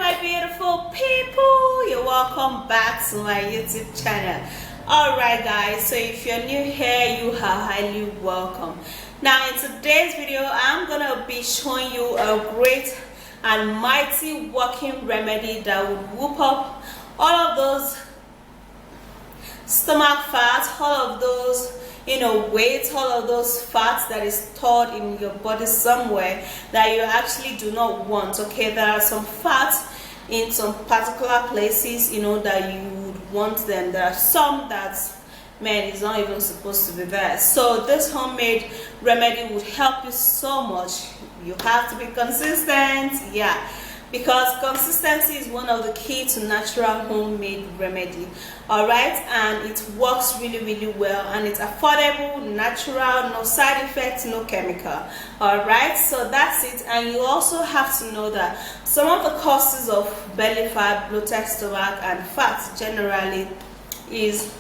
my beautiful people, you're welcome back to my YouTube channel. Alright guys, so if you're new here, you are highly welcome. Now in today's video, I'm gonna be showing you a great and mighty working remedy that would whoop up all of those stomach fat, all of those weight, all of those fats that is stored in your body somewhere that you actually do not want. Okay, there are some fats in some particular places that you would want them. There are some that is not even supposed to be there. So this homemade remedy would help you so much. You have to be consistent, because consistency is one of the key to natural homemade remedy. All right, and it works really well, and it's affordable, natural, no side effects, no chemical. All right, so that's it. And you also have to know that some of the causes of belly fat, bloated stomach, and fat generally is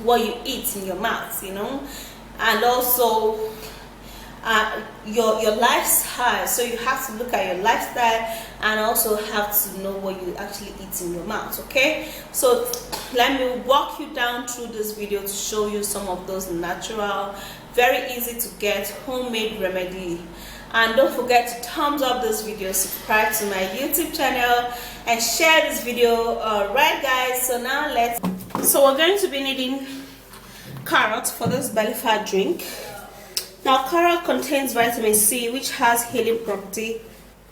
what you eat in your mouth, and also your lifestyle. So you have to look at your lifestyle and also have to know what you actually eat in your mouth. Okay, so let me walk you down through this video to show you some of those natural, very easy to get homemade remedy. And don't forget to thumbs up this video, subscribe to my YouTube channel, and share this video. Alright guys, so now we're going to be needing carrot for this belly fat drink. Now carrot contains vitamin C, which has healing property.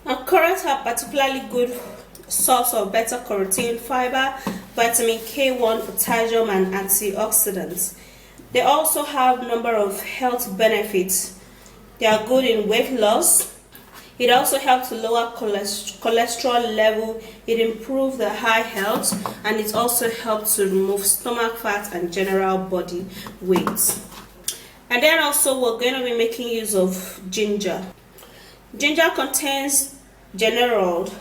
Now carrots are particularly good source of beta carotene, fiber, vitamin K1, potassium, and antioxidants. They also have a number of health benefits. They are good in weight loss. It also helps to lower cholesterol level. It improves the heart health, and it also helps to remove stomach fat and general body weight. And then also we're going to be making use of ginger. Ginger contains gingerol,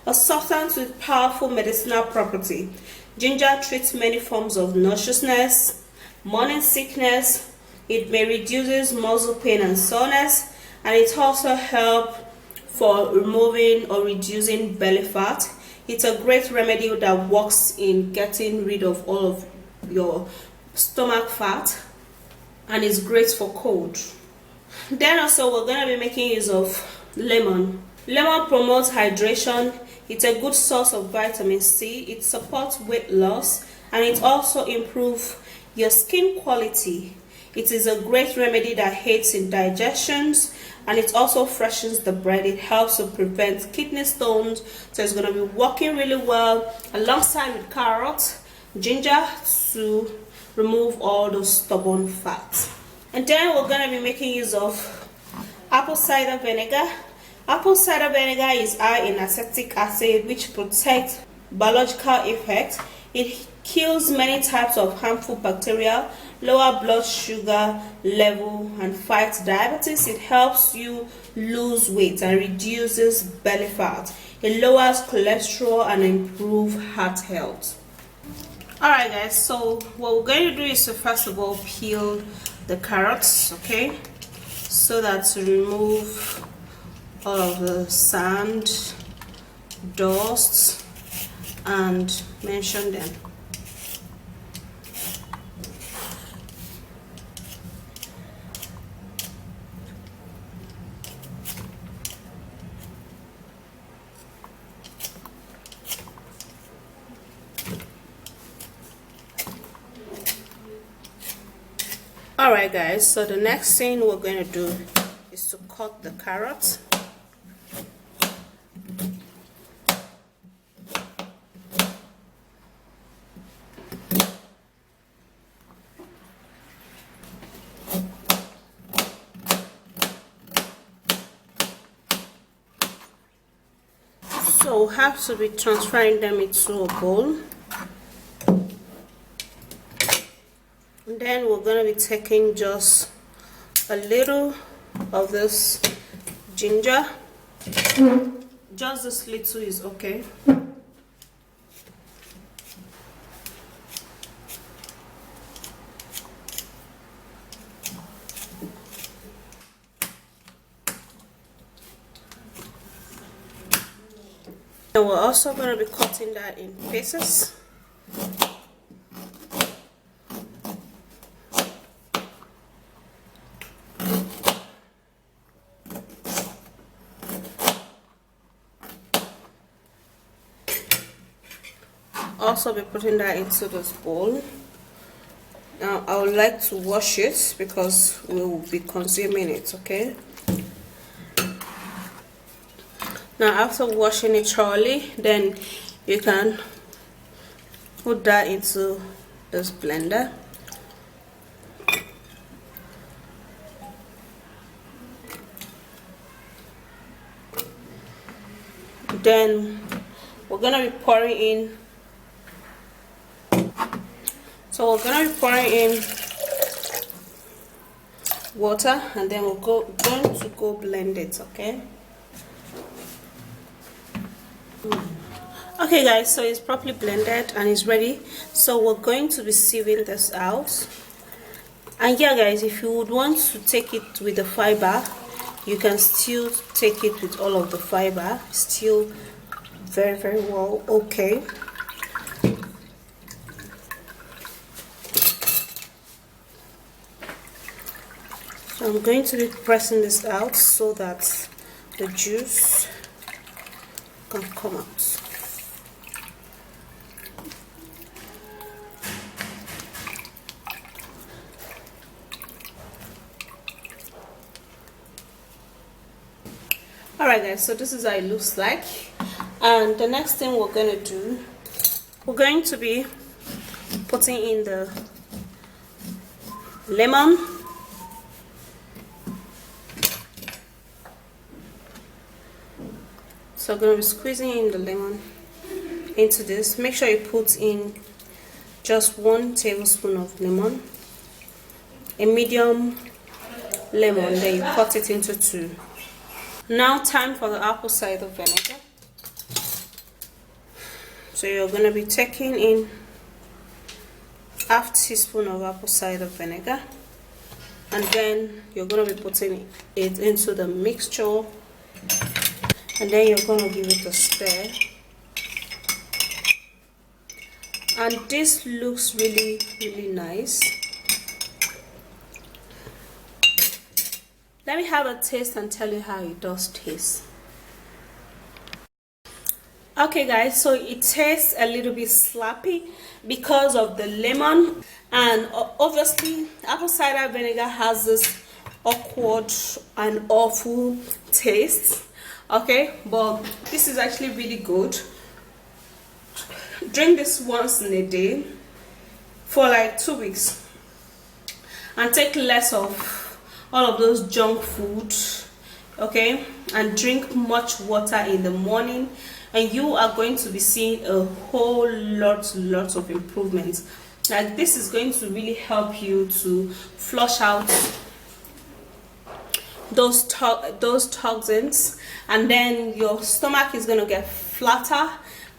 a substance with powerful medicinal property. Ginger treats many forms of nauseousness, morning sickness. It may reduce muscle pain and soreness, and it also helps for removing or reducing belly fat. It's a great remedy that works in getting rid of all of your stomach fat, and it's great for cold. Then also we're going to be making use of lemon. Lemon promotes hydration. It's a good source of vitamin C. It supports weight loss, and it also improves your skin quality. It is a great remedy that aids in digestions, and it also freshens the breath. It helps to prevent kidney stones, so it's going to be working really well alongside with carrot, ginger, to remove all those stubborn fats. And then we're going to be making use of apple cider vinegar. Apple cider vinegar is high in acetic acid, which protects biological effects. It kills many types of harmful bacteria, lower blood sugar level, and fights diabetes. It helps you lose weight and reduces belly fat. It lowers cholesterol and improves heart health. Alright guys, so what we're going to do is to first of all peel the carrots, okay, so that to remove all of the sand, dust, and mention them. Alright guys, so the next thing we're going to do is to cut the carrots. So we'll have to be transferring them into a bowl. And then we're going to be taking just a little of this ginger. Just this little is okay. And we're also going to be cutting that in pieces. Also be putting that into this bowl. Now I would like to wash it because we will be consuming it, okay? Now after washing it thoroughly, then you can put that into this blender. Then we're gonna be pouring in. So we're gonna be pouring in water, and then we're going to go blend it, okay? Okay guys, so it's properly blended and it's ready. So we're going to be sieving this out. And yeah guys, if you would want to take it with the fiber, you can still take it with all of the fiber. Still very well okay. So I'm going to be pressing this out so that the juice can come out. Alright guys, so this is how it looks like. And the next thing we're going to do, we're going to be putting in the lemon. So I'm going to be squeezing in the lemon into this. Make sure you put in just 1 tablespoon of lemon, a medium lemon, then you cut it into 2. Now time for the apple cider vinegar. So you're going to be taking in ½ teaspoon of apple cider vinegar, and then you're going to be putting it into the mixture, and then you're going to give it a stir. And this looks really nice. Let me have a taste and tell you how it does taste. Okay guys, so it tastes a little bit sloppy because of the lemon, and obviously apple cider vinegar has this awkward and awful taste, okay? But this is actually really good. Drink this once in a day for like 2 weeks and take less of all of those junk food, okay? And drink much water in the morning, and you are going to be seeing a whole lot of improvements. Like, this is going to really help you to flush out those toxins, and then your stomach is going to get flatter,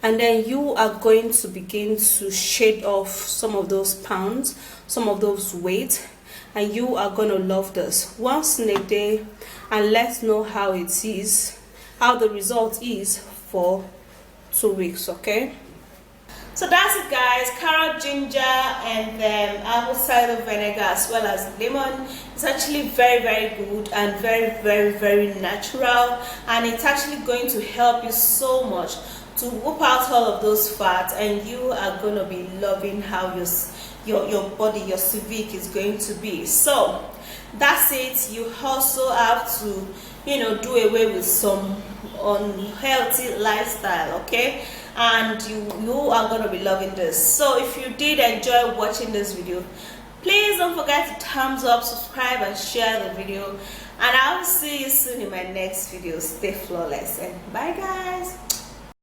and then you are going to begin to shed off some of those pounds, some of those weight, and you are going to love this once in a day. And let's know how it is, how the result is for 2 weeks, okay? So that's it guys, carrot, ginger, and then apple cider vinegar as well as lemon. It's actually very good and very natural, and it's actually going to help you so much to whoop out all of those fats, and you are going to be loving how your body, your civic is going to be. So that's it. You also have to, you know, do away with some unhealthy lifestyle, okay? And you are going to be loving this. So if you did enjoy watching this video, please don't forget to thumbs up, subscribe, and share the video, and I will see you soon in my next video. Stay flawless, and bye guys.